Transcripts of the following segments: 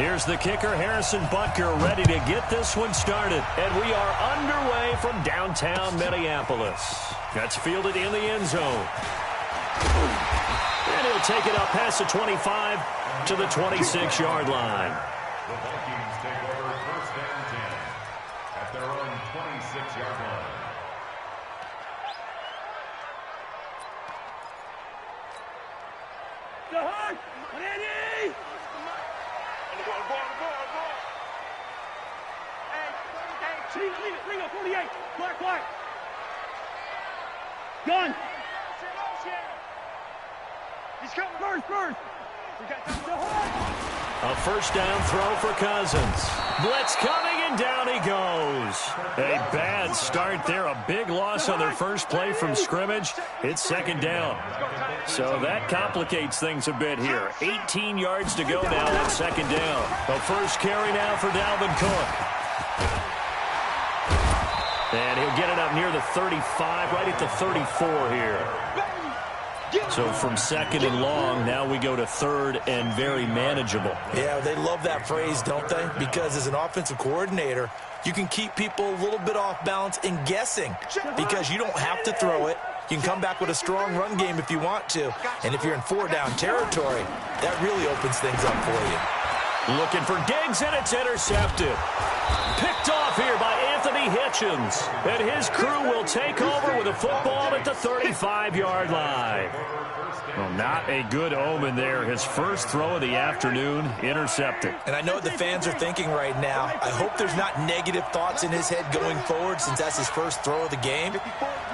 Here's the kicker, Harrison Butker, ready to get this one started. And we are underway from downtown Minneapolis. That's fielded in the end zone. And he'll take it up past the 25 to the 26-yard line. The Vikings take over first and 10 at their own 26-yard line. Ready! Hey, Ringo, 48. Quiet. Gun. He's coming. First. A first down throw for Cousins. Blitz coming, and down he goes. A bad start there. A big loss on their first play from scrimmage. It's second down. So that complicates things a bit here. 18 yards to go now on second down. The first carry now for Dalvin Cook. And he'll get it up near the 35, right at the 34 here. So from second and long, now we go to third and very manageable. Yeah, they love that phrase, don't they? Because as an offensive coordinator, you can keep people a little bit off balance and guessing because you don't have to throw it. You can come back with a strong run game if you want to. And if you're in four-down territory, that really opens things up for you. Looking for Diggs, and it's intercepted. Picked off here by Anthony Hitchens. And his crew will take over with a football at the 35-yard line. Well, not a good omen there. His first throw of the afternoon, intercepted. And I know what the fans are thinking right now. I hope there's not negative thoughts in his head going forward since that's his first throw of the game.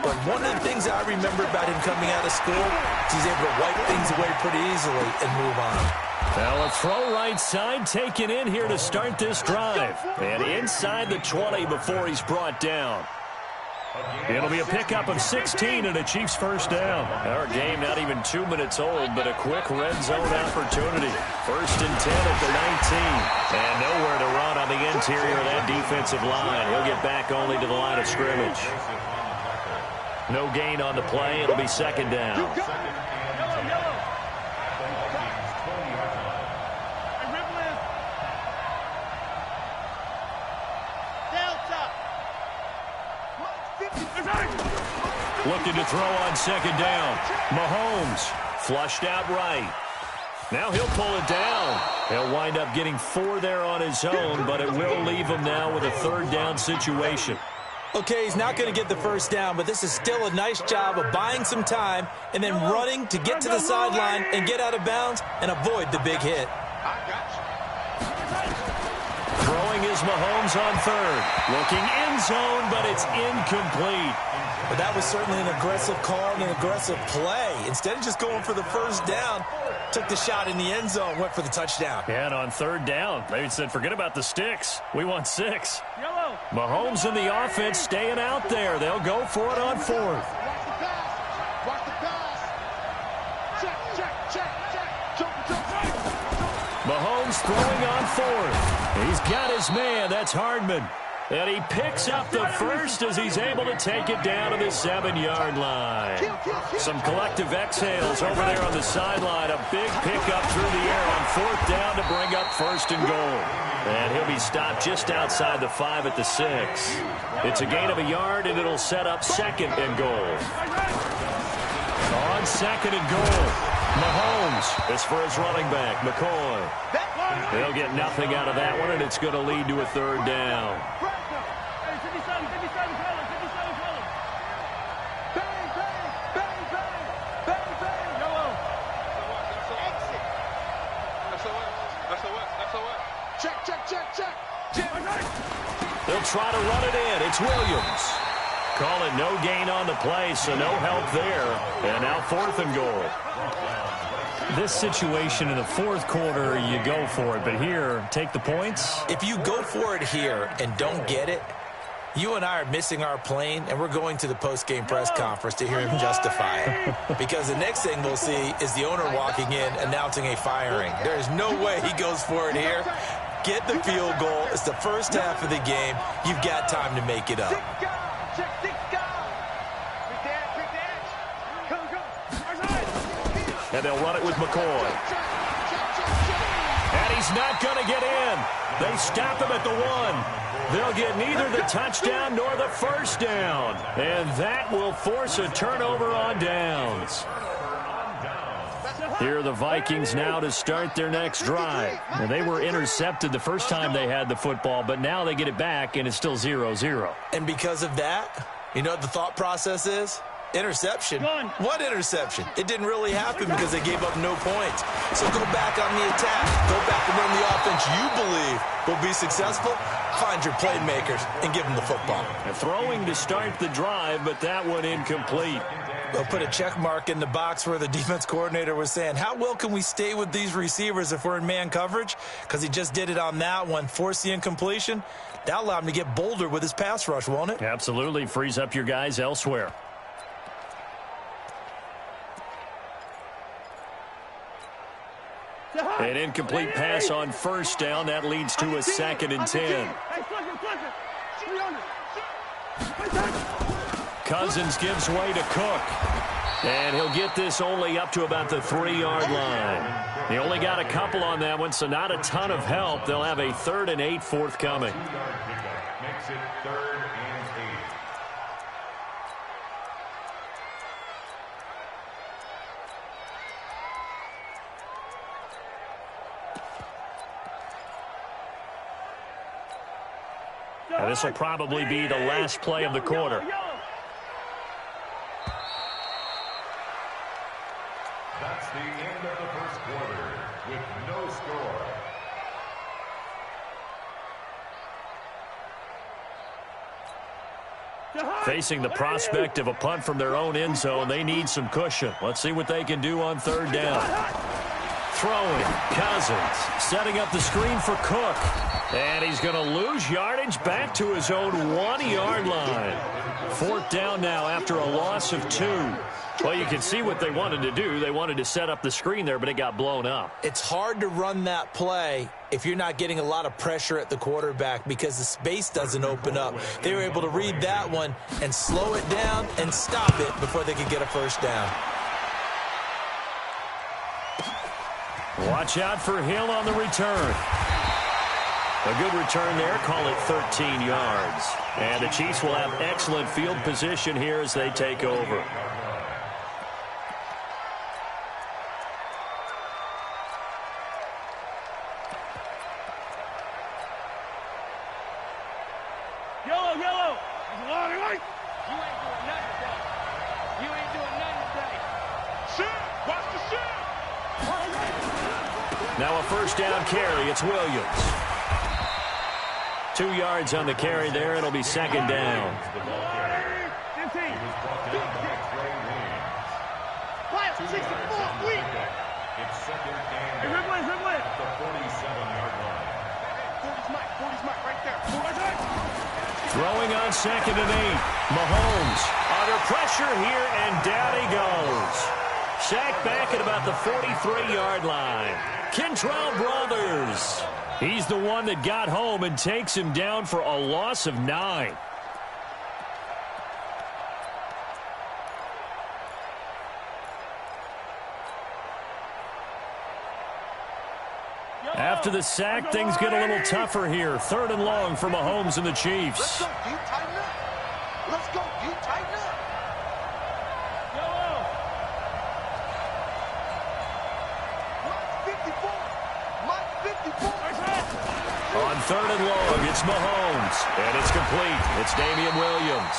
But one of the things I remember about him coming out of school is he's able to wipe things away pretty easily and move on. Well, a throw right side taken in here to start this drive. And inside the 20 before he's brought down. It'll be a pickup of 16 and a Chiefs first down. Our game not even 2 minutes old, but a quick red zone opportunity. First and 10 at the 19. And nowhere to run on the interior of that defensive line. He'll get back only to the line of scrimmage. No gain on the play. It'll be second down. Looking to throw on second down. Mahomes flushed out right. Now he'll pull it down. He'll wind up getting 4 there on his own, but it will leave him now with a third down situation. Okay, he's not going to get the first down, but this is still a nice job of buying some time and then running to get to the sideline and get out of bounds and avoid the big hit. Throwing is Mahomes on third. Looking end zone, but it's incomplete. But that was certainly an aggressive call and an aggressive play. Instead of just going for the first down, took the shot in the end zone, went for the touchdown. And on third down, they said, forget about the sticks. We want 6. Mahomes and the offense staying out there. They'll go for it on fourth. Mahomes throwing on fourth. He's got his man. That's Hardman. And he picks up the first as he's able to take it down to the 7-yard line. Some collective exhales over there on the sideline. A big pickup through the air on fourth down to bring up first and goal. And he'll be stopped just outside the 5 at the 6. It's a gain of a yard, and it'll set up second and goal. On second and goal, Mahomes is for his running back, McCoy. They'll get nothing out of that one, and it's going to lead to a third down. They'll try to run it in. It's Williams. Call it no gain on the play, so no help there. And now fourth and goal. This situation in the fourth quarter, you go for it. But here, take the points. If you go for it here and don't get it, you and I are missing our plane, and we're going to the post-game press conference to hear him justify it. Because the next thing we'll see is the owner walking in announcing a firing. There is no way he goes for it here. Get the field goal. It's the first half of the game. You've got time to make it up. And they'll run it with McCoy. And he's not going to get in. They stop him at the 1. They'll get neither the touchdown nor the first down. And that will force a turnover on downs. Here are the Vikings now to start their next drive. And they were intercepted the first time they had the football, but now they get it back, and it's still 0-0. And because of that, you know what the thought process is? Interception. What interception? It didn't really happen because they gave up no points. So go back on the attack. Go back and run the offense you believe will be successful. Find your playmakers and give them the football. And throwing to start the drive, but that one incomplete. They'll put a check mark in the box where the defense coordinator was saying, how well can we stay with these receivers if we're in man coverage? Because he just did it on that one, forced the incompletion. That'll allow him to get bolder with his pass rush, won't it? Absolutely. Frees up your guys elsewhere. An incomplete pass on first down. That leads to a 2nd and 10. Cousins gives way to Cook. And he'll get this only up to about the 3-yard line. He only got a couple on that one, so not a ton of help. They'll have a 3rd and 8 forthcoming. Makes it 3rd and 8. Now, this will probably be the last play of the quarter. That's the end of the first quarter with no score. Facing the prospect of a punt from their own end zone, they need some cushion. Let's see what they can do on 3rd down. Throwing, Cousins, setting up the screen for Cook. And he's going to lose yardage back to his own 1-yard line. 4th down now after a loss of 2. Well, you can see what they wanted to do. They wanted to set up the screen there, but it got blown up. It's hard to run that play if you're not getting a lot of pressure at the quarterback because the space doesn't open up. They were able to read that one and slow it down and stop it before they could get a first down. Watch out for Hill on the return. A good return there, call it 13 yards. And the Chiefs will have excellent field position here as they take over. Yellow, yellow. Long right. You ain't doing nothing today. You ain't doing nothing today. Shoot. Watch the shoot. Now a first down carry. It's Williams. 2 yards on the carry there. It'll be 2nd down. 15. 64. It's 2nd and 8 at the 47-yard line. 40's Mike right there. Throwing on 2nd and 8. Mahomes under pressure here, and down he goes. Sacked back at about the 43-yard line. Kentrell Brothers. He's the one that got home and takes him down for a loss of 9. After the sack, things get a little tougher here. 3rd and long for Mahomes and the Chiefs. Let's go, you tighten up. Let's go, you tighten up. On 3rd and long, it's Mahomes. And it's complete. It's Damian Williams.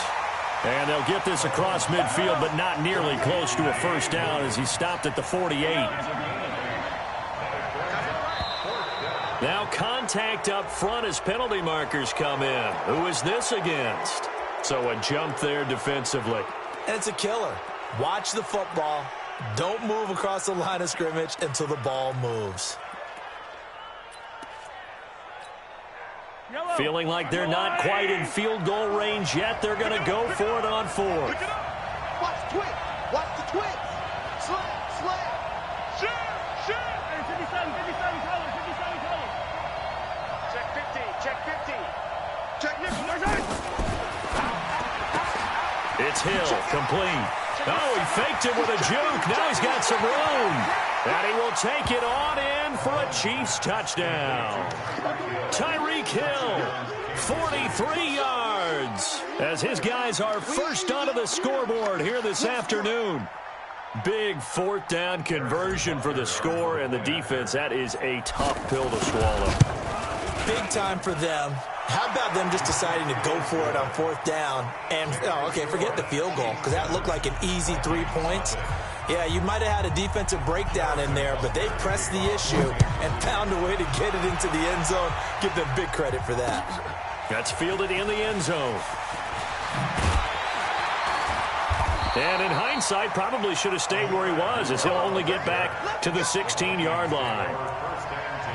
And they'll get this across midfield, but not nearly close to a first down as he stopped at the 48. Now contact up front as penalty markers come in. Who is this against? So a jump there defensively. And it's a killer. Watch the football. Don't move across the line of scrimmage until the ball moves. Feeling like they're not quite in field goal range yet. They're going to go for it on 4th. Watch the twist. Watch the twist. Slam. Shoot. Hey, 57 colors. Check 15. Check nickel. It's Hill, complete. Oh, he faked it with a juke. Now he's got some room. And he will take it on in for a Chiefs touchdown. Tyler kill. 43 yards as his guys are first onto the scoreboard here this afternoon. Big fourth down conversion for the score, and the defense, that is a tough pill to swallow. Big time for them. How about them just deciding to go for it on fourth down? And, forget the field goal, because that looked like an easy 3 points. Yeah, you might have had a defensive breakdown in there, but they pressed the issue and found a way to get it into the end zone. Give them big credit for that. That's fielded in the end zone. And in hindsight, probably should have stayed where he was, as he'll only get back to the 16-yard line. First and 10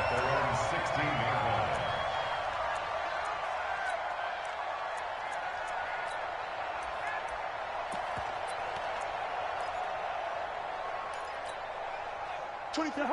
at their own 16-yard line.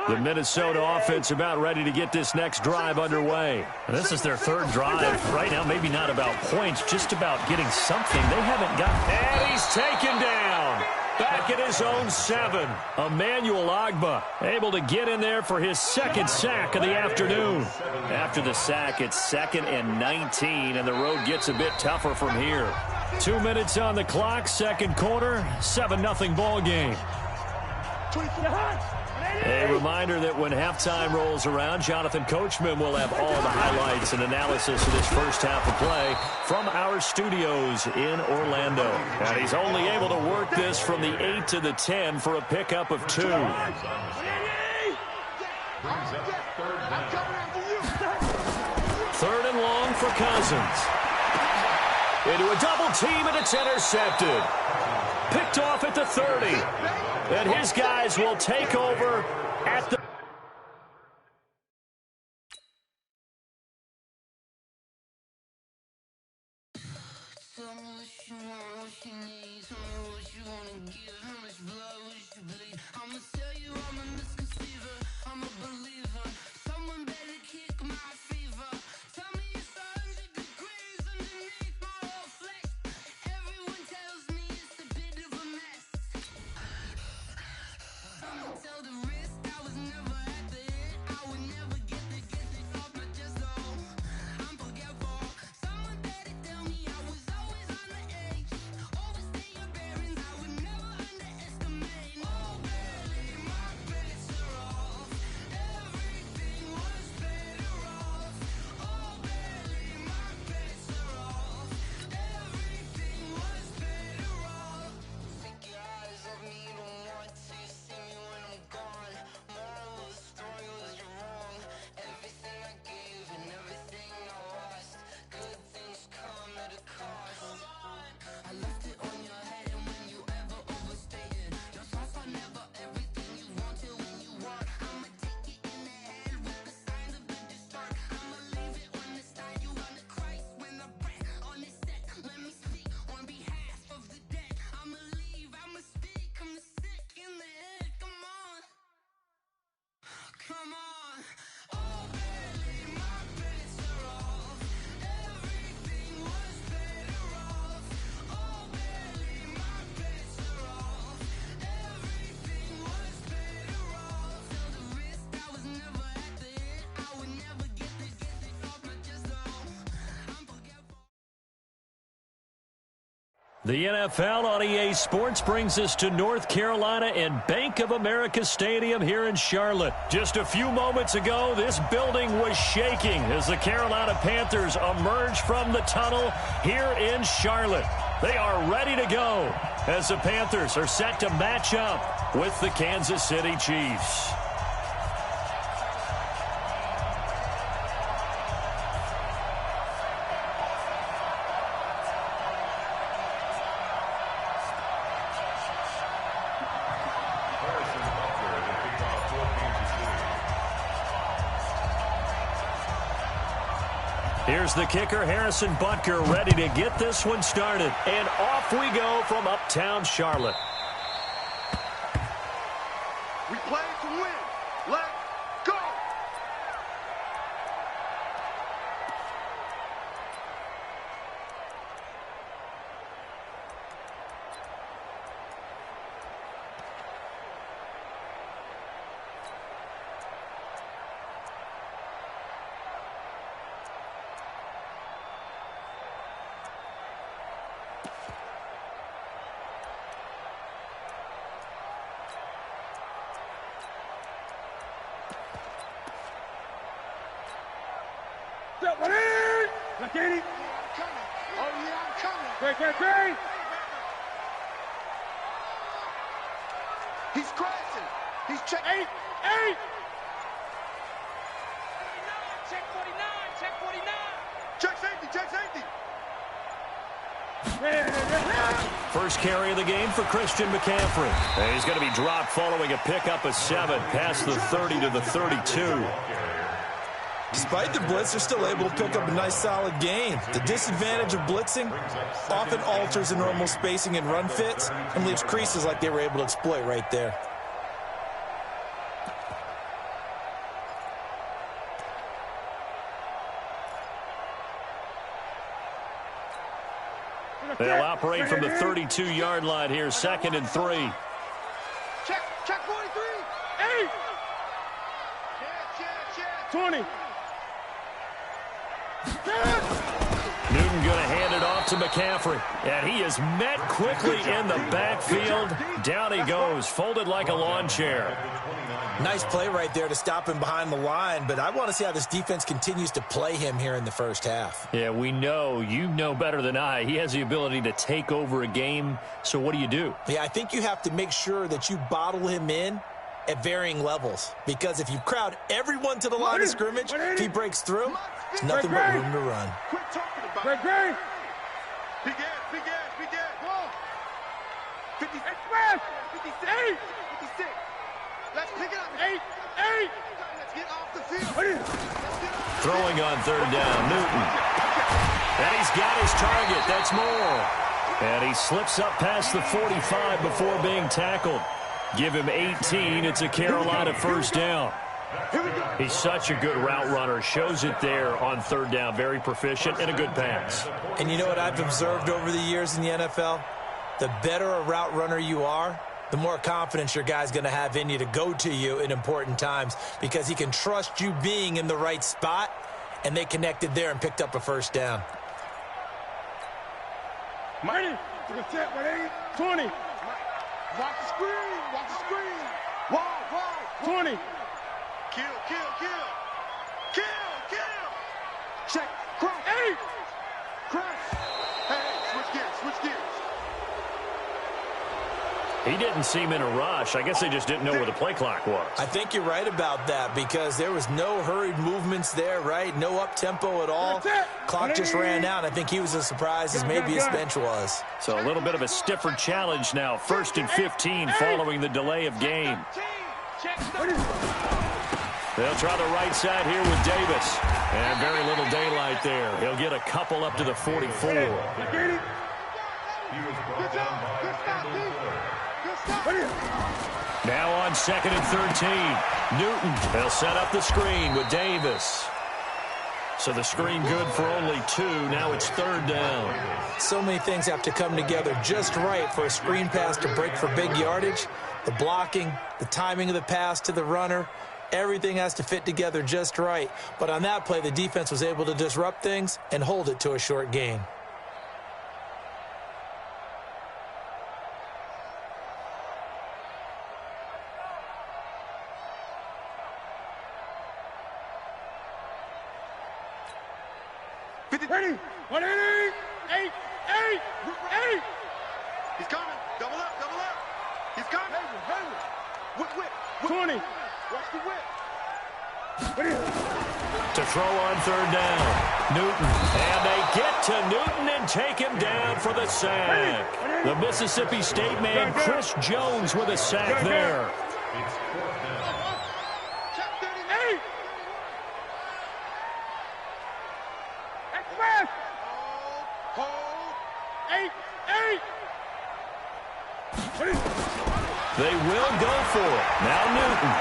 The Minnesota offense about ready to get this next drive underway. And this is their third drive. Right now, maybe not about points, just about getting something. They haven't got. And he's taken down. Back at his own 7. Emmanuel Ogbah able to get in there for his second sack of the afternoon. After the sack, it's 2nd and 19, and the road gets a bit tougher from here. 2 minutes on the clock, second quarter, 7-0 ball game. A reminder that when halftime rolls around, Jonathan Coachman will have all the highlights and analysis of this first half of play from our studios in Orlando. And he's only able to work this from the 8 to the 10 for a pickup of 2. Brings up third down. Third and long for Cousins. Into a double team, and it's intercepted. Picked off at the 30. And his guys will take over at the... The NFL on EA Sports brings us to North Carolina and Bank of America Stadium here in Charlotte. Just a few moments ago, this building was shaking as the Carolina Panthers emerged from the tunnel here in Charlotte. They are ready to go as the Panthers are set to match up with the Kansas City Chiefs. Here's the kicker, Harrison Butker, ready to get this one started. And off we go from uptown Charlotte. We play to win. Let's go! Look at it. Oh, yeah, I'm coming. Great. He's crashing. He's check. 8. Check 49. Check safety. First carry of the game for Christian McCaffrey. And he's going to be dropped following a pickup of 7 past the 30 to the 32. Despite the blitz, they're still able to pick up a nice, solid gain. The disadvantage of blitzing often alters the normal spacing and run fits and leaves creases like they were able to exploit right there. They'll operate from the 32-yard line here, 2nd and 3. Check 43. 8. 20. Newton going to hand it off to McCaffrey. And he is met quickly in the backfield. Down he goes, folded like a lawn chair. Nice play right there to stop him behind the line, but I want to see how this defense continues to play him here in the first half. Yeah, we know. You know better than I. He has the ability to take over a game. So what do? Yeah, I think you have to make sure that you bottle him in at varying levels, because if you crowd everyone to the line of scrimmage, if he breaks through, there's nothing but room to run. Quit talking about it. Great. Big ass. Whoa. 56. 56. Let's pick it up. 8. Let's get off the field. Throwing on 3rd down, Newton. And he's got his target. That's more. And he slips up past the 45 before being tackled. Give him 18. It's a Carolina first down. He's such a good route runner. Shows it there on 3rd down. Very proficient and a good pass. And you know what I've observed over the years in the NFL? The better a route runner you are, the more confidence your guy's going to have in you to go to you in important times, because he can trust you being in the right spot, and they connected there and picked up a first down. Ready? 20. Watch the screen. Wow. 20. Kill. Check. Crash. 8. Crash. Hey, switch gears. He didn't seem in a rush. I guess they just didn't know where the play clock was. I think you're right about that, because there was no hurried movements there, right? No up-tempo at all. Clock just ran out. I think he was as surprised as maybe his bench was. So a little bit of a stiffer challenge now. 1st and 15 following the delay of game. They'll try the right side here with Davis. And very little daylight there. He'll get a couple up to the 44. Now on 2nd and 13. Newton, they'll set up the screen with Davis. So the screen good for only 2. Now it's 3rd down. So many things have to come together just right for a screen pass to break for big yardage. The blocking, the timing of the pass to the runner, everything has to fit together just right. But on that play, the defense was able to disrupt things and hold it to a short gain. Ready? 180. 8. He's coming. Double up. He's coming. Whip. 20. Watch the whip. Ready? To throw on 3rd down. Newton. And they get to Newton and take him down for the sack. The Mississippi State man, Chris Jones, with a sack there. They will go for it. Now Newton.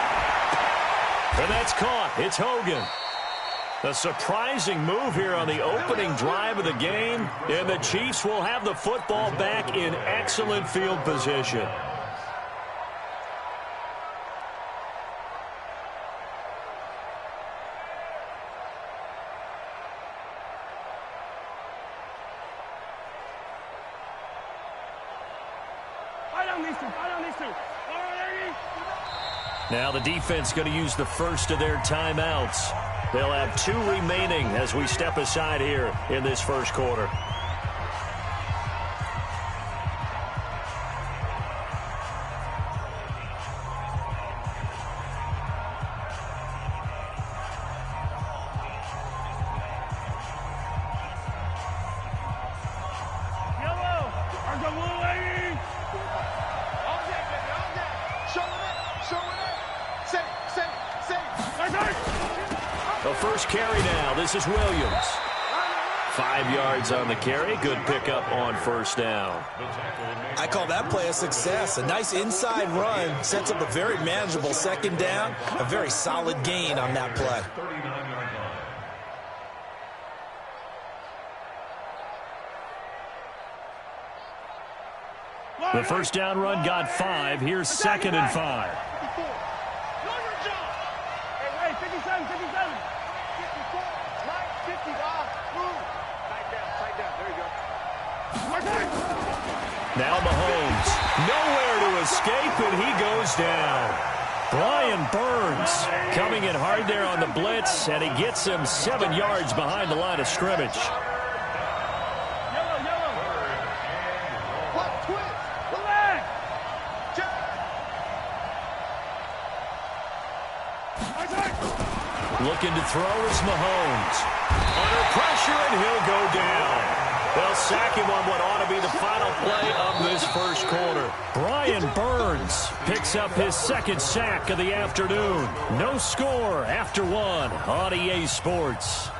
And that's caught. It's Hogan. A surprising move here on the opening drive of the game. And the Chiefs will have the football back in excellent field position. Now the defense going to use the first of their timeouts. They'll have 2 remaining as we step aside here in this first quarter. The first carry now. This is Williams. 5 yards on the carry. Good pickup on first down. I call that play a success. A nice inside run sets up a very manageable second down. A very solid gain on that play. The first down run got 5. Here's 2nd and 5. Now Mahomes, nowhere to escape, and he goes down. Brian Burns coming in hard there on the blitz, and he gets him 7 yards behind the line of scrimmage. Looking to throw is Mahomes. Under pressure, and he'll go down. They'll sack him on what ought to be the final play of this first quarter. Brian Burns picks up his 2nd sack of the afternoon. No score after 1 on EA Sports.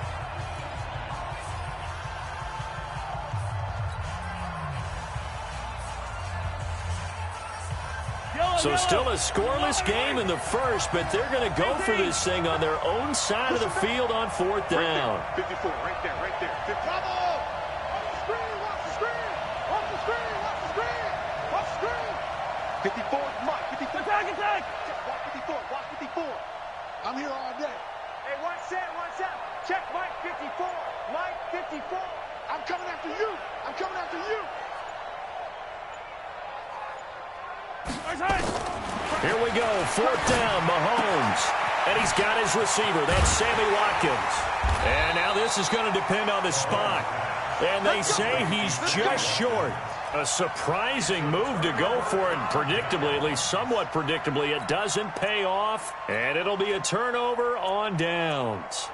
So still a scoreless game in the first, but they're going to go for this thing on their own side of the field on 4th down. 54, right there, right there. 50. Watch the screen, watch the screen. Watch the screen, watch the screen. Watch the screen. 54, Mike, 54. Attack. Watch 54, watch 54. I'm here all day. Hey, one set. Check Mike 54. Mike 54. I'm coming after you. Here we go, 4th down, Mahomes. And he's got his receiver. That's Sammy Watkins. And now this is going to depend on the spot. And they say he's just short. A surprising move to go for it. Predictably, at least somewhat predictably, it doesn't pay off. And it'll be a turnover on downs.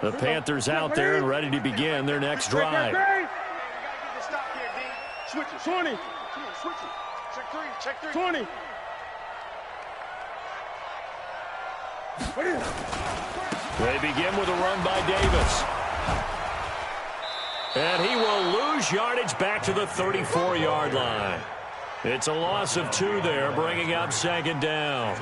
The Panthers out there and ready to begin their next drive. Switch it. 20. Switch it. Check 3. 20. They begin with a run by Davis. And he will lose yardage back to the 34-yard line. It's a loss of 2 there, bringing up 2nd down.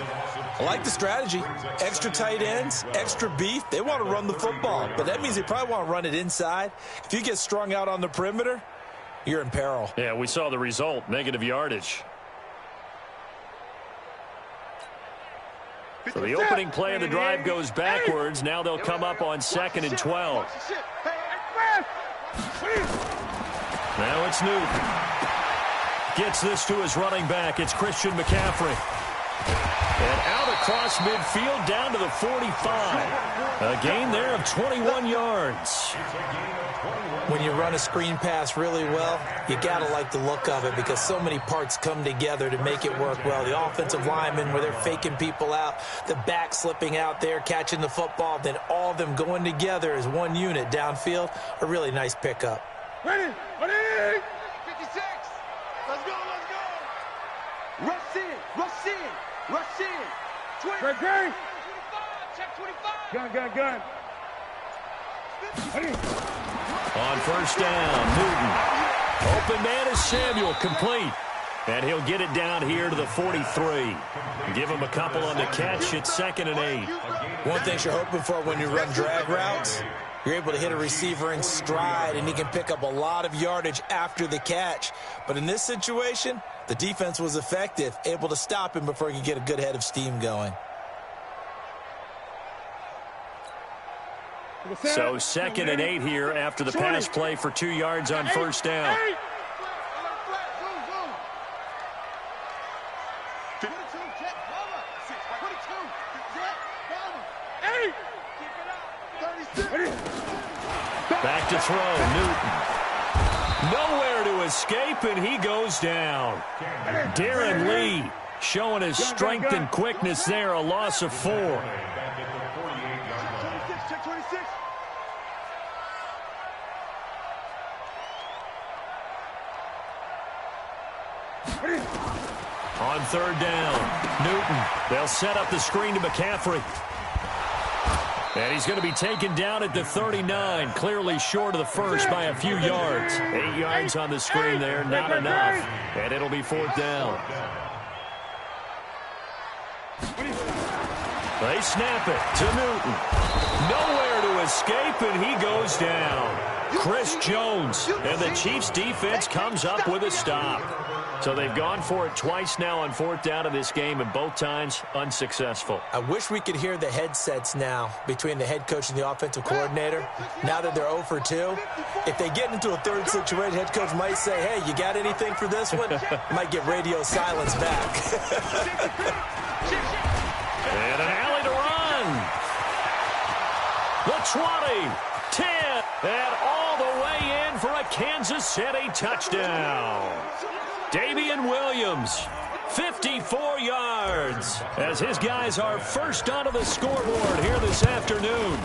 I like the strategy. Extra tight ends, extra beef. They want to run the football, but that means they probably want to run it inside. If you get strung out on the perimeter, you're in peril. Yeah, we saw the result, negative yardage. So the opening play of the drive goes backwards. Now they'll come up on 2nd and 12. Now it's Newton. Gets this to his running back. It's Christian McCaffrey. And out across midfield down to the 45. A gain there of 21 yards. When you run a screen pass really well, you got to like the look of it because so many parts come together to make it work well. The offensive linemen where they're faking people out, the back slipping out there, catching the football, then all of them going together as one unit downfield. A really nice pickup. Ready. 56. Let's go. Rush in. 20. Great. 25. Check 25. Gun. On first down, Newton. Open man is Samuel, complete. And he'll get it down here to the 43. Give him a couple on the catch. It's 2nd and 8. One thing you're hoping for when you run drag routes, you're able to hit a receiver in stride, and he can pick up a lot of yardage after the catch. But in this situation, the defense was effective, able to stop him before he could get a good head of steam going. So 2nd and 8 here after the pass play for 2 yards on first down. Back to throw, Newton. Nowhere to escape, and he goes down. Darren Lee showing his strength and quickness there, a loss of 4. On 3rd down, Newton. They'll set up the screen to McCaffrey. And he's going to be taken down at the 39, clearly short of the first by a few yards. 8 yards on the screen there, not enough. And it'll be 4th down. They snap it to Newton. Nowhere to escape, and he goes down. Chris Jones, and the Chiefs' defense comes up with a stop. So they've gone for it twice now on 4th down in this game, and both times unsuccessful. I wish we could hear the headsets now between the head coach and the offensive coordinator. Now that they're 0 for 2, if they get into a third situation, head coach might say, hey, you got anything for this one? Might get radio silence back. And an alley to run. The 20, 10, and all the way in for a Kansas City touchdown. Damian Williams, 54 yards, as his guys are first onto the scoreboard here this afternoon.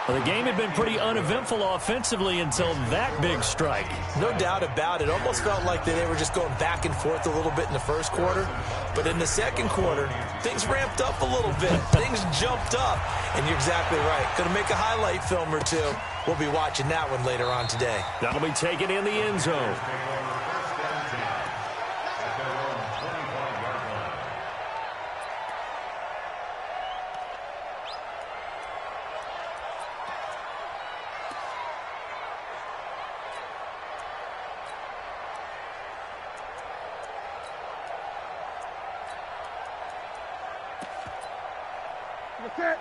Well, the game had been pretty uneventful offensively until that big strike. No doubt about it. Almost felt like they were just going back and forth a little bit in the first quarter. But in the second quarter, things ramped up a little bit. Things jumped up. And you're exactly right. Going to make a highlight film or two. We'll be watching that one later on today. That'll be taken in the end zone.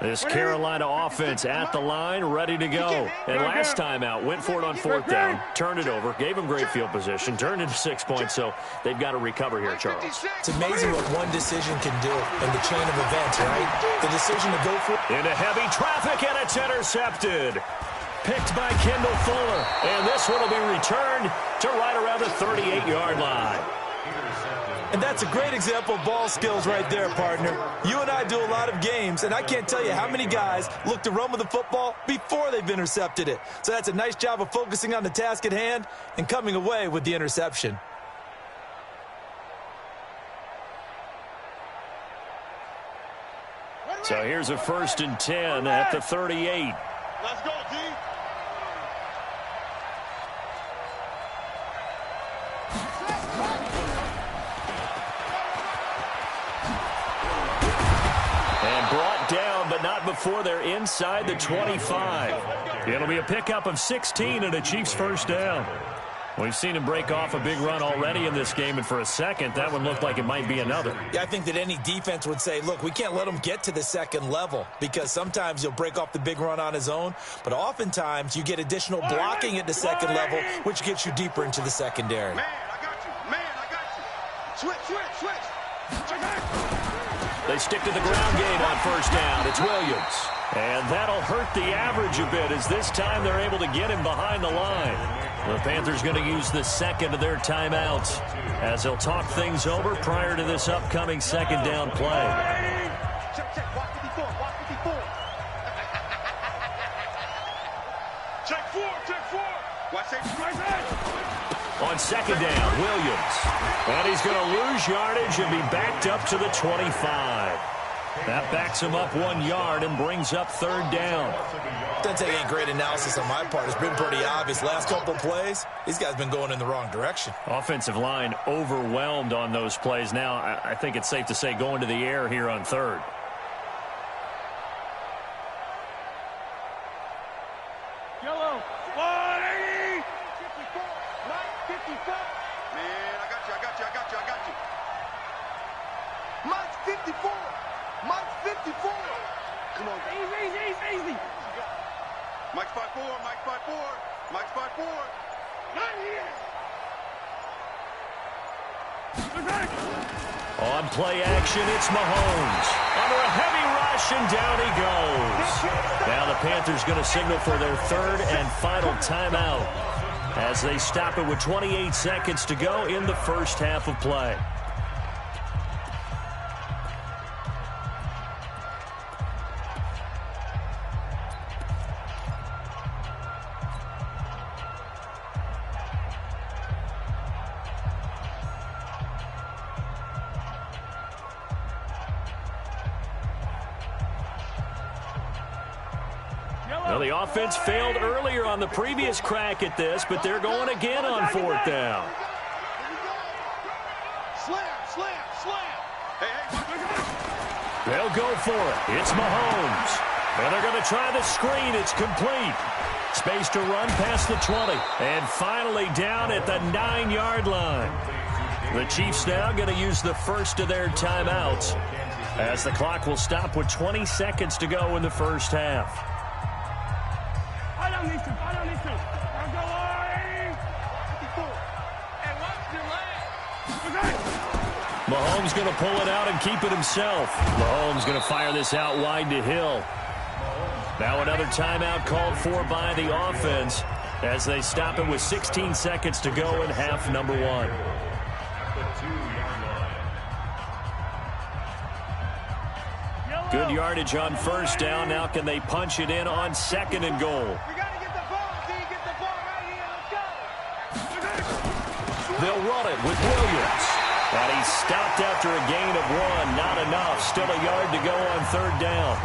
This Carolina offense at the line, ready to go. And last time out, went for it on 4th down, turned it over, gave them great field position, turned into 6 points, so they've got to recover here, Charles. It's amazing what one decision can do in the chain of events, right? The decision to go for it. Into heavy traffic, and it's intercepted. Picked by Kendall Fuller, and this one will be returned to right around the 38-yard line. And that's a great example of ball skills right there, partner. You and I do a lot of games, and I can't tell you how many guys look to run with the football before they've intercepted it. So that's a nice job of focusing on the task at hand and coming away with the interception. So here's a 1st and 10 at the 38. Let's go, D. But not before they're inside the 25. It'll be a pickup of 16 and a Chiefs first down. We've seen him break off a big run already in this game, and for a second, that one looked like it might be another. Yeah, I think that any defense would say, look, we can't let him get to the second level because sometimes he'll break off the big run on his own, but oftentimes you get additional blocking at the second level, which gets you deeper into the secondary. Man, I got you. Man, I got you. Switch. They stick to the ground game on first down. It's Williams. And that'll hurt the average a bit as this time they're able to get him behind the line. The Panthers going to use the second of their timeouts as they'll talk things over prior to this upcoming second down play. Check. Walk 54. Check 4. Watch that. On second down, Williams. And he's going to lose yardage and be backed up to the 25. That backs him up 1 yard and brings up 3rd down. Doesn't take any great analysis on my part. It's been pretty obvious. Last couple plays, these guys been going in the wrong direction. Offensive line overwhelmed on those plays. Now, I think it's safe to say going to the air here on 3rd. Yellow. 180. 54. 54. Man, I got you. Mike's 54. Come on. Easy. Mike's 5'4", Mike's 5'4", Mike's 5'4". Not here. On play action, it's Mahomes. Under a heavy rush, and down he goes. Now the Panthers going to signal for their third and final timeout as they stop it with 28 seconds to go in the first half of play. Well, the offense failed earlier on the previous crack at this, but they're going again on fourth down. Slam. Hey. They'll go for it. It's Mahomes. And they're going to try the screen. It's complete. Space to run past the 20. And finally down at the 9-yard line. The Chiefs now going to use the first of their timeouts as the clock will stop with 20 seconds to go in the first half. I don't need to. I'll go away. 54. And watch your leg. Mahomes going to pull it out and keep it himself. Mahomes going to fire this out wide to Hill. Now another timeout called for by the offense as they stop it with 16 seconds to go in half number one. Good yardage on first down. Now can they punch it in on second and goal? We got to get the ball, D. Get the ball right here. Let's go. They'll run it with Williams. And he's stopped after a gain of one. Not enough. Still a yard to go on third down.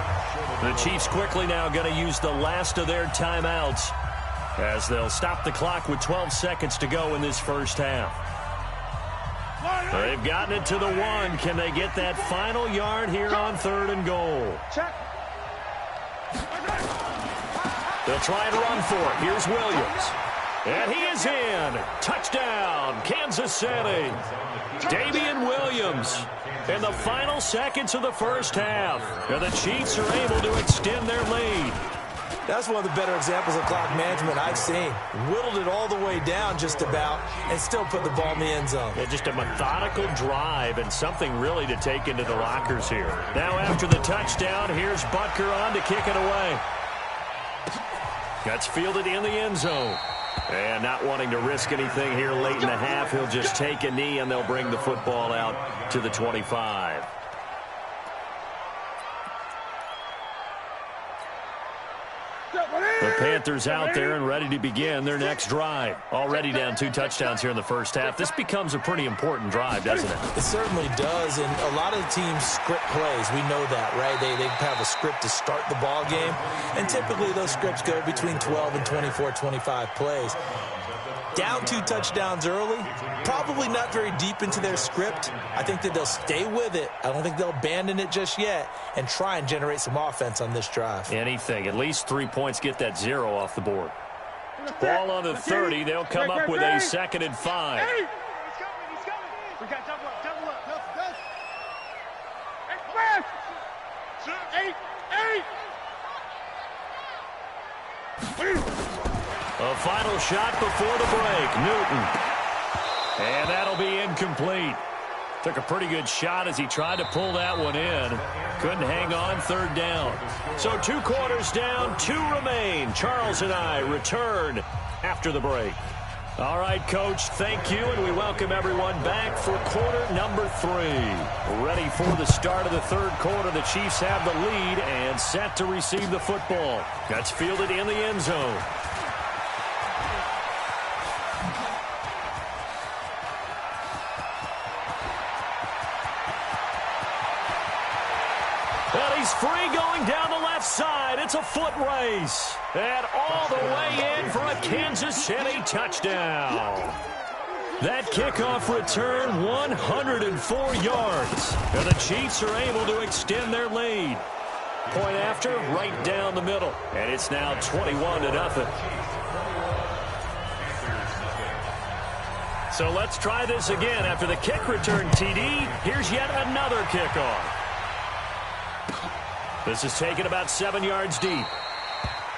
The Chiefs quickly now going to use the last of their timeouts as they'll stop the clock with 12 seconds to go in this first half. They've gotten it to the one. Can they get that final yard here on third and goal? They'll try and run for it. Here's Williams. And he is in. Touchdown, Kansas City. Damian Williams in the final seconds of the first half. And the Chiefs are able to extend their lead. That's one of the better examples of clock management I've seen. Whittled it all the way down just about and still put the ball in the end zone. Yeah, just a methodical drive and something really to take into the lockers here. Now after the touchdown, here's Butker on to kick it away. That's fielded in the end zone. And not wanting to risk anything here late in the half, he'll just take a knee and they'll bring the football out to the 25. The Panthers out there and ready to begin their next drive. Already down 2 touchdowns here in the first half. This becomes a pretty important drive, doesn't it? It certainly does, and a lot of teams script plays. We know that, right? They have a script to start the ball game, and typically those scripts go between 12 and 24, 25 plays. Down 2 touchdowns early, probably not very deep into their script. I think that they'll stay with it. I don't think they'll abandon it just yet and try and generate some offense on this drive. Anything. At least 3 points get that 0 off the board. Ball on the 30. They'll come up with a 2nd and 5. He's coming. We got double up. Eight. A final shot before the break. Newton. And that'll be incomplete. Took a pretty good shot as he tried to pull that one in. Couldn't hang on third down. So 2 quarters down, 2 remain. Charles and I return after the break. All right, Coach, thank you, and we welcome everyone back for quarter number 3. Ready for the start of the third quarter. The Chiefs have the lead and set to receive the football. That's fielded in the end zone. And he's free going down the left side. It's a foot race. And all the way in for a Kansas City touchdown. That kickoff return, 104 yards. And the Chiefs are able to extend their lead. Point after, right down the middle. And it's now 21-0. So let's try this again. After the kick return TD, here's yet another kickoff. This is taken about 7 yards deep.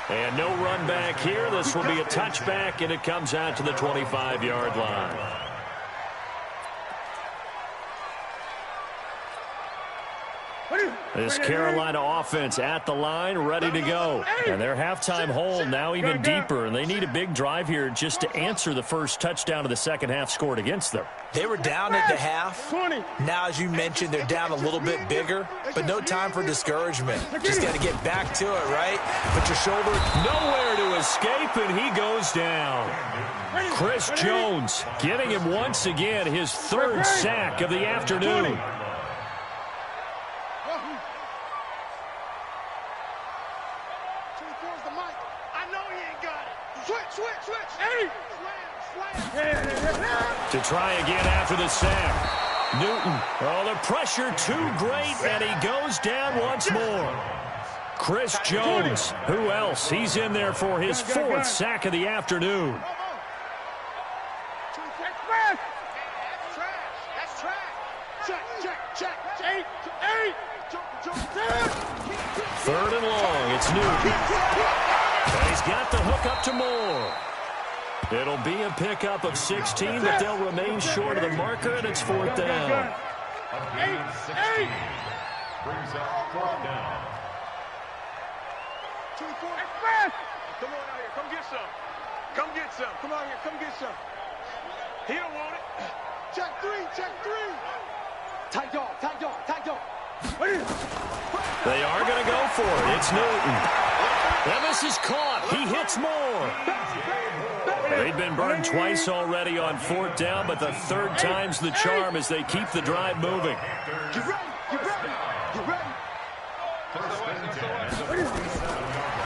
And no run back here. This will be a touchback, and it comes out to the 25-yard line. This Carolina offense at the line, ready to go. And their halftime hole now even deeper, and they need a big drive here just to answer the first touchdown of the second half scored against them. They were down at the half. Now, as you mentioned, they're down a little bit bigger, but no time for discouragement. Just got to get back to it, right? Put your shoulder. Nowhere to escape, and he goes down. Chris Jones getting him once again his third sack of the afternoon. To try again after the sack. Newton. Oh, the pressure too great, and he goes down once more. Chris Jones. Who else? He's in there for his fourth sack of the afternoon. Third and long. It's Newton. And he's got the hook up to Moore. It'll be a pickup of 16, but they'll remain short of the marker, and it's fourth down. Brings up fourth down. 24. Come on out here. Come get some. Come get some. Come on here. Come get some. He don't want it. Check three. Check three. Tight dog. Tight dog. Tight dog. They are going to go for it. It's Newton. And this is caught. He hits Moore. They've been burned twice already on fourth down, but the third time's the charm as they keep the drive moving. Get ready. Get ready. Get ready.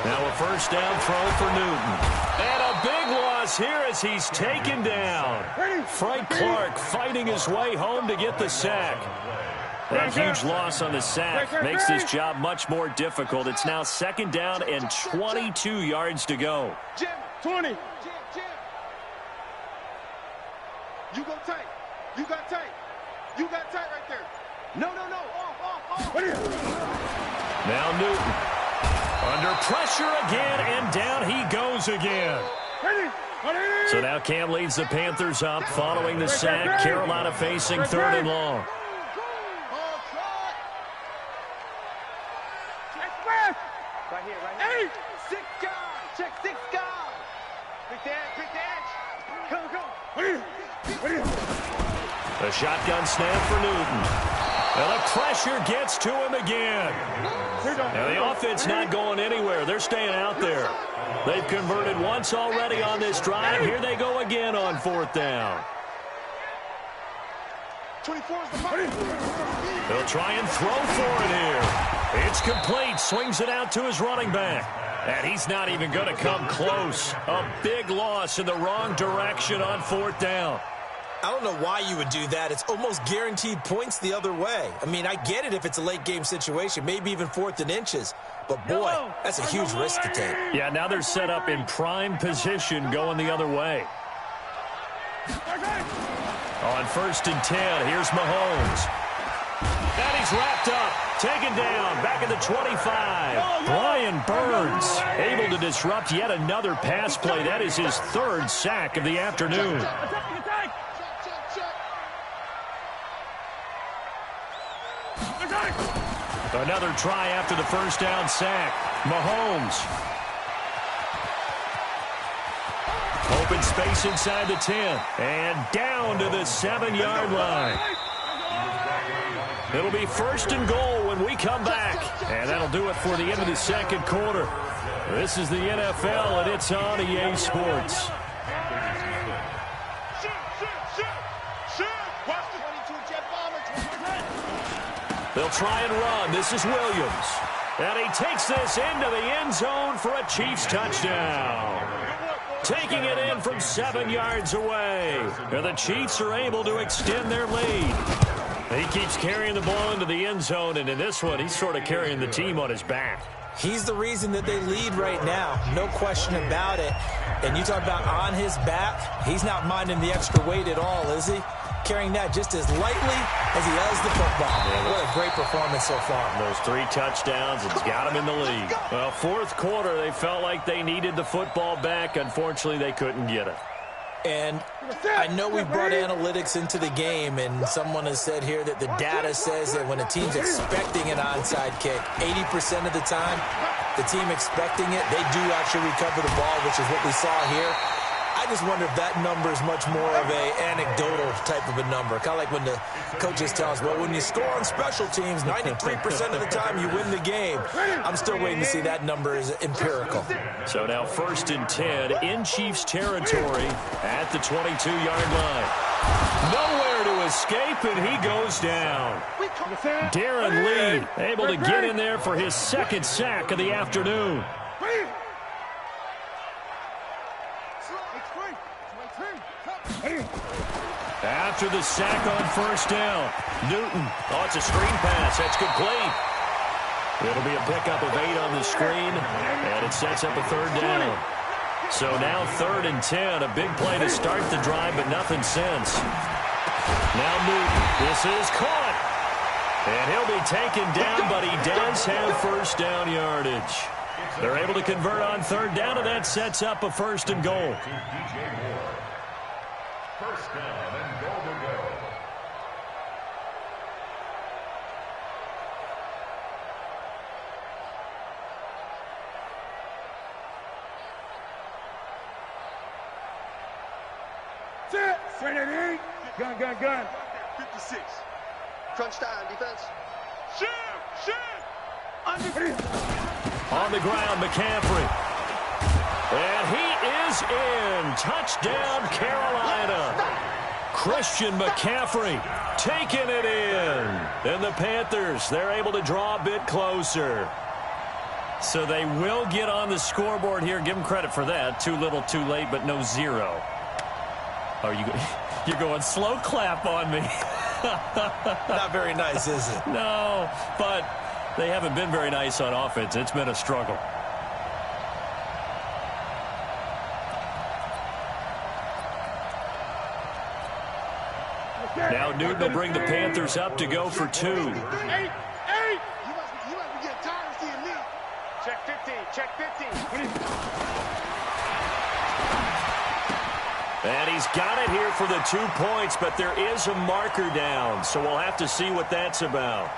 Now a first down throw for Newton. And a big loss here as he's taken down. Frank Clark fighting his way home to get the sack. That huge loss on the sack makes this job much more difficult. It's now second down and 22 yards to go. Jim, 20. Jim. You go tight. You got tight. You got tight right there. No. Off. Now Newton. Under pressure again, and down he goes again. So now Cam leads the Panthers up following the sack. Carolina facing third and long. Right here. 6 guys. Check 6 guys. Quick edge. Come. The shotgun snap for Newton. And the pressure gets to him again. Now the offense not going anywhere. They're staying out there. They've converted once already on this drive. Here they go again on fourth down. 24 is the mark. They'll try and throw for it here. It's complete. Swings it out to his running back. And he's not even going to come close. A big loss in the wrong direction on fourth down. I don't know why you would do that. It's almost guaranteed points the other way. I mean, I get it if it's a late game situation, maybe even fourth and inches. But, boy, that's a huge risk to take. Yeah, now they're set up in prime position going the other way. On first and 10, here's Mahomes. And he's wrapped up, taken down, back at the 25. Brian Burns able to disrupt yet another pass play. That is his third sack of the afternoon. Another try after the first down sack. Mahomes. Open space inside the 10. And down to the 7-yard line. It'll be first and goal when we come back. And that'll do it for the end of the second quarter. This is the NFL, and it's on EA Sports. They'll try and run. This is Williams. And he takes this into the end zone for a Chiefs touchdown. Taking it in from 7 yards away. And the Chiefs are able to extend their lead. He keeps carrying the ball into the end zone, and in this one, he's sort of carrying the team on his back. He's the reason that they lead right now. No question about it. And you talk about on his back, he's not minding the extra weight at all, is he? carrying that just as lightly as he does the football. Yeah, what a great performance so far. Those 3 touchdowns, it's got him in the lead. Well, fourth quarter, they felt like they needed the football back. Unfortunately, they couldn't get it. And I know we brought analytics into the game, and someone has said here that the data says that when a team's expecting an onside kick, 80% of the time, the team expecting it, they do actually recover the ball, which is what we saw here. I just wonder if that number is much more of a anecdotal type of a number. Kind of like when the coaches tell us, well, when you score on special teams, 93% of the time you win the game. I'm still waiting to see that number is empirical. So now 1st and 10 in Chiefs territory at the 22-yard line. Nowhere to escape, and he goes down. Darren Lee able to get in there for his 2nd sack of the afternoon. After the sack on 1st down, Newton. Oh, it's a screen pass. That's complete. It'll be a pickup of 8 on the screen, and it sets up a 3rd down. So now 3rd and 10, a big play to start the drive, but nothing since. Now Newton. This is caught. And he'll be taken down, but he does have 1st down yardage. They're able to convert on 3rd down, and that sets up a 1st and goal. 1st down and goal to go. Gun, gun, gun. 56. Crunch time, defense. Shoot! On the ground, McCaffrey. And he is in. Touchdown, Carolina. Christian McCaffrey taking it in. And the Panthers, they're able to draw a bit closer. So they will get on the scoreboard here. Give them credit for that. Too little, too late, but no 0. Are you? You're going slow clap on me. Not very nice, is it? No, but they haven't been very nice on offense. It's been a struggle. Now Newton will bring the Panthers up to go for 2. 8. You must be getting tired of seeing me. Check 15. Check 15. And he's got it here for the 2 points, but there is a marker down, so we'll have to see what that's about.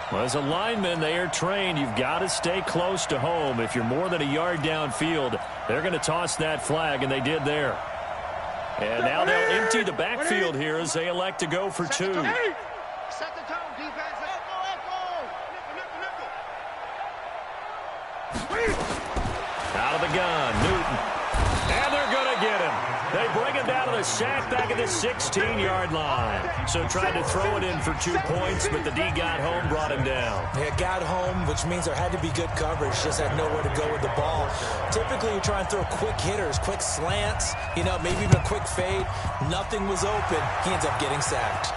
Well, as a lineman, they are trained. You've got to stay close to home. If you're more than a yard downfield, they're going to toss that flag, and they did there. And now they'll empty the backfield here as they elect to go for 2. Set the tone, defense. Out of the gun, Newton. And they're going to get him. They bring him down to the sack back at the 16-yard line. So tried to throw it in for 2 points, but the D got home, brought him down. Yeah, got home, which means there had to be good coverage. Just had nowhere to go with the ball. Typically, you try and throw quick hitters, quick slants, maybe even a quick fade. Nothing was open. He ends up getting sacked.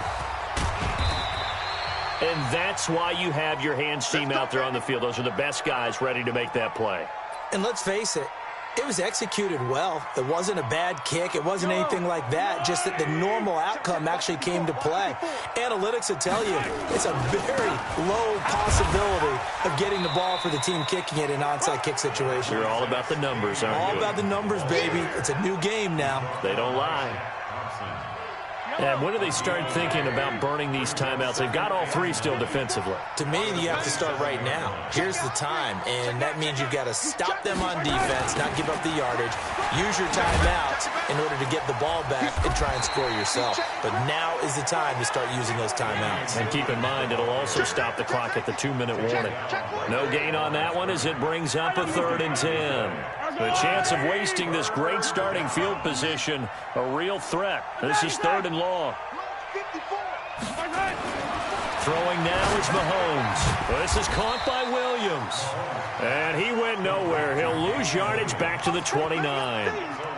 And that's why you have your hands team out there on the field. Those are the best guys ready to make that play. And let's face it, it was executed well. It wasn't a bad kick. It wasn't anything like that. Just that the normal outcome actually came to play. Analytics will tell you it's a very low possibility of getting the ball for the team kicking it in an onside kick situation. You're all about the numbers, aren't you? All about the numbers, baby. It's a new game now. They don't lie. And when do they start thinking about burning these timeouts? They've got all 3 still defensively. To me, you have to start right now. Here's the time, and that means you've got to stop them on defense, not give up the yardage, use your timeouts in order to get the ball back and try and score yourself. But now is the time to start using those timeouts. And keep in mind, it'll also stop the clock at the 2-minute warning. No gain on that one as it brings up a 3rd and 10. The chance of wasting this great starting field position, a real threat. This is 3rd and long. Throwing now is Mahomes. This is caught by Williams. And he went nowhere. He'll lose yardage back to the 29.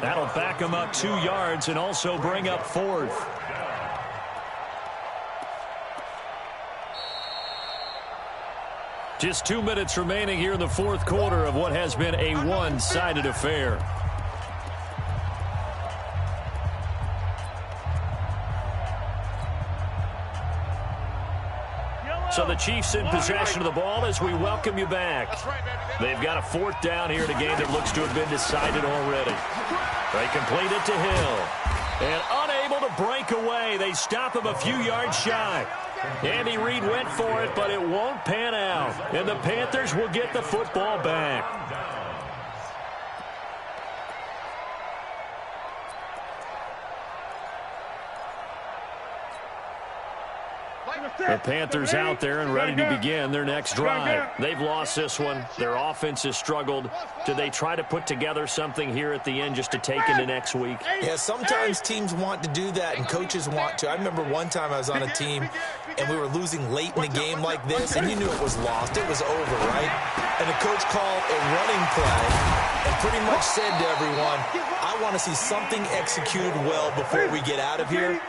That'll back him up 2 yards and also bring up 4th. Just 2 minutes remaining here in the 4th quarter of what has been a one-sided affair. So the Chiefs in possession of the ball as we welcome you back. They've got a 4th down here in a game that looks to have been decided already. They complete it to Hill. And unable to break away. They stop him a few yards shy. Andy Reid went for it, but it won't pan out. And the Panthers will get the football back. The Panthers out there and ready to begin their next drive. They've lost this one. Their offense has struggled. Do they try to put together something here at the end just to take into next week? Yeah, sometimes teams want to do that and coaches want to. I remember one time I was on a team and we were losing late in a game like this, and you knew it was lost. It was over, right? And the coach called a running play and pretty much said to everyone, I want to see something executed well before we get out of here.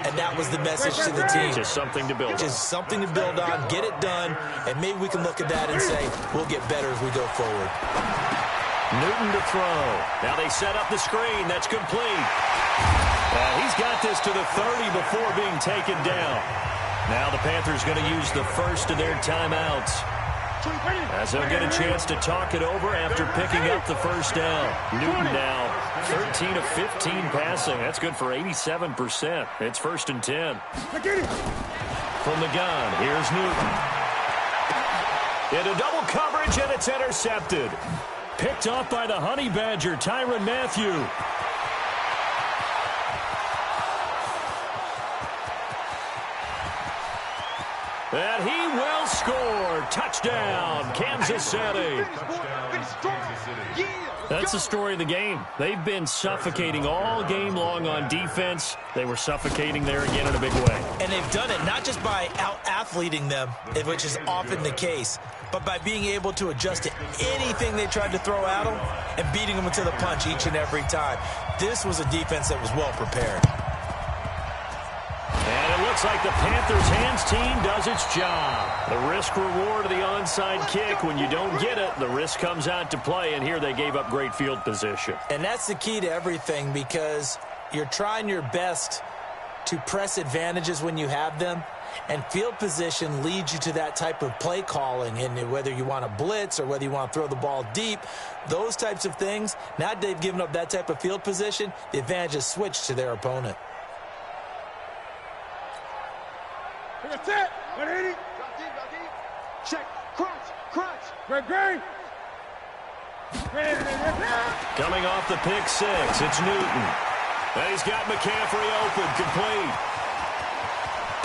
And that was the message to the team. Just something to build on. Just something to build on, get it done, and maybe we can look at that and say, we'll get better as we go forward. Newton to throw. Now they set up the screen. That's complete. He's got this to the 30 before being taken down. Now the Panthers going to use the first of their timeouts, as they'll get a chance to talk it over after picking up the first down. Newton now 13 of 15 passing. That's good for 87%. It's 1st and 10. From the gun, here's Newton. Into double coverage, and it's intercepted. Picked off by the Honey Badger, Tyrann Mathieu. And he will score. Touchdown, Kansas City. That's the story of the game. They've been suffocating all game long on defense. They were suffocating there again in a big way. And they've done it not just by out-athleting them, which is often the case, but by being able to adjust to anything they tried to throw at them and beating them to the punch each and every time. This was a defense that was well prepared. And it looks like the Panthers' hands team does its job. The risk-reward of the onside kick. When you don't get it, the risk comes out to play, and here they gave up great field position. And that's the key to everything, because you're trying your best to press advantages when you have them, and field position leads you to that type of play calling. And whether you want to blitz or whether you want to throw the ball deep, those types of things, now they've given up that type of field position, the advantage is switched to their opponent. That's it. 180. Check. Crunch. Crunch. Great. Coming off the pick six, it's Newton. And he's got McCaffrey open, complete.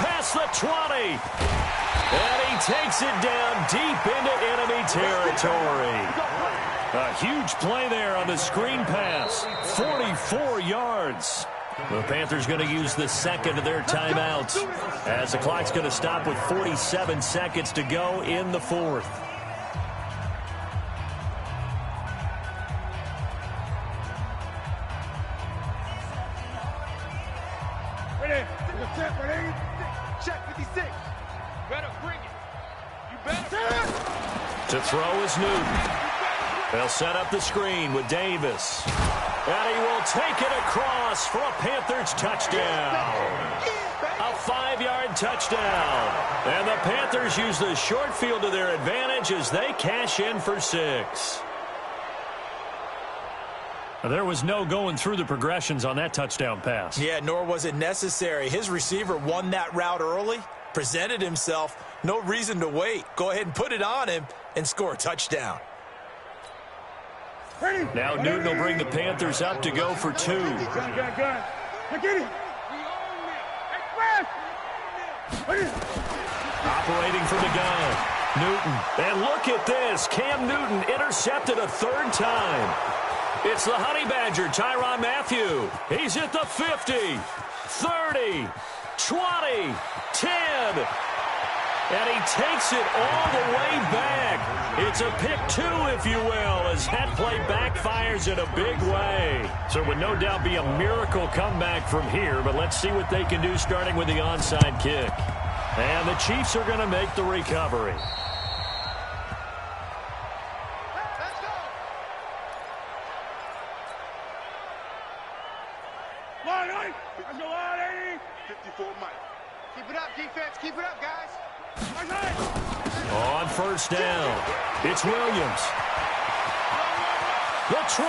Past the 20. And he takes it down deep into enemy territory. A huge play there on the screen pass. 44 yards. The Panthers going to use the second of their timeouts, as the clock's going to stop with 47 seconds to go in the fourth. Ready. Check 56. Better bring it. You better. To throw is Newton. They'll set up the screen with Davis. And he will take it across for a Panthers touchdown. A 5-yard touchdown. And the Panthers use the short field to their advantage as they cash in for 6. There was no going through the progressions on that touchdown pass. Yeah, nor was it necessary. His receiver won that route early, presented himself. No reason to wait. Go ahead and put it on him and score a touchdown. Now Newton will bring the Panthers up to go for 2. Gun. I get it. Operating from the gun, Newton. And look at this. Cam Newton intercepted a 3rd time. It's the Honey Badger, Tyrann Mathieu. He's at the 50, 30, 20, 10. And he takes it all the way back. It's a pick 2, if you will, as that play backfires in a big way. So it would no doubt be a miracle comeback from here, but let's see what they can do starting with the onside kick. And the Chiefs are going to make the recovery. Let's go. Line 8. Let's go line 80. 54 Mike. Keep it up, defense. Keep it up, guys. On first down, it's Williams. The 20.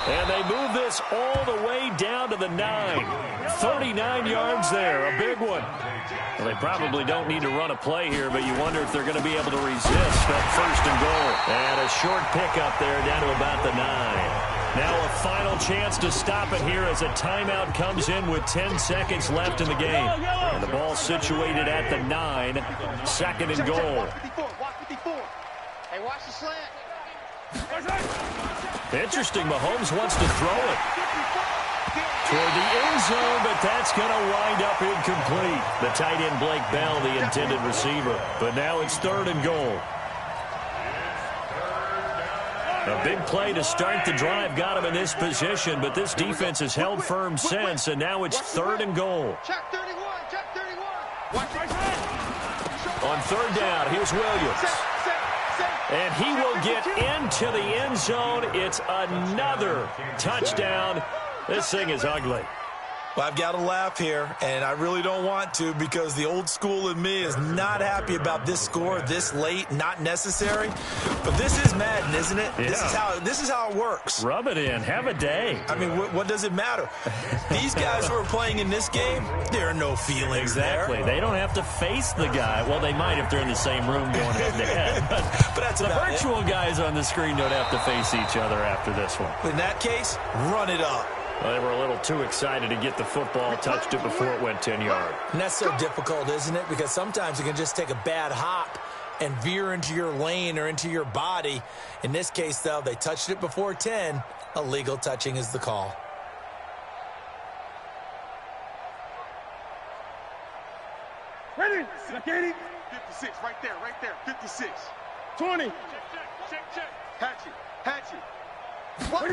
And they move this all the way down to the 9. 39 yards there, a big one. Well, they probably don't need to run a play here, but you wonder if they're going to be able to resist on first and goal. And a short pickup there down to about the 9. Now a final chance to stop it here as a timeout comes in with 10 seconds left in the game. And the ball situated at the 9, 2nd and goal. Hey, watch the slant. Interesting, Mahomes wants to throw it toward the end zone, but that's going to wind up incomplete. The tight end, Blake Bell, the intended receiver. But now it's 3rd and goal. A big play to start the drive got him in this position, but this defense has held firm since, and now it's 3rd and goal. Check 31, check 31. On 3rd down, here's Williams. And he will get into the end zone. It's another touchdown. This thing is ugly. Well, I've got to laugh here, and I really don't want to because the old school in me is not happy about this score this late, not necessary. But this is Madden, isn't it? Yeah. This is how it works. Rub it in. Have a day. I mean, what does it matter? These guys who are playing in this game, there are no feelings exactly. there. They don't have to face the guy. Well, they might if they're in the same room going head-to-head. But that's the about virtual it. guys on the screen don't have to face each other after this one. In that case, run it up. Well, they were a little too excited to get the football, touched it before it went 10 yards. And that's so difficult, isn't it? Because sometimes you can just take a bad hop and veer into your lane or into your body. In this case, though, they touched it before 10. Illegal touching is the call. Ready? 56, right there, 56. 20. Check. Hatchet. What?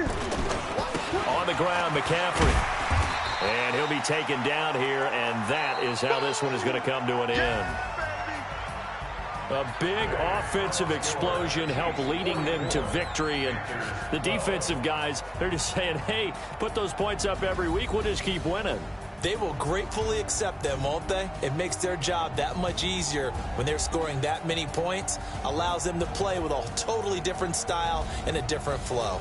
On the ground, McCaffrey. And he'll be taken down here, and that is how this one is going to come to an end. A big offensive explosion helped leading them to victory, and the defensive guys, they're just saying, hey, put those points up every week, we'll just keep winning. They will gratefully accept them, won't they? It makes their job that much easier when they're scoring that many points, allows them to play with a totally different style and a different flow.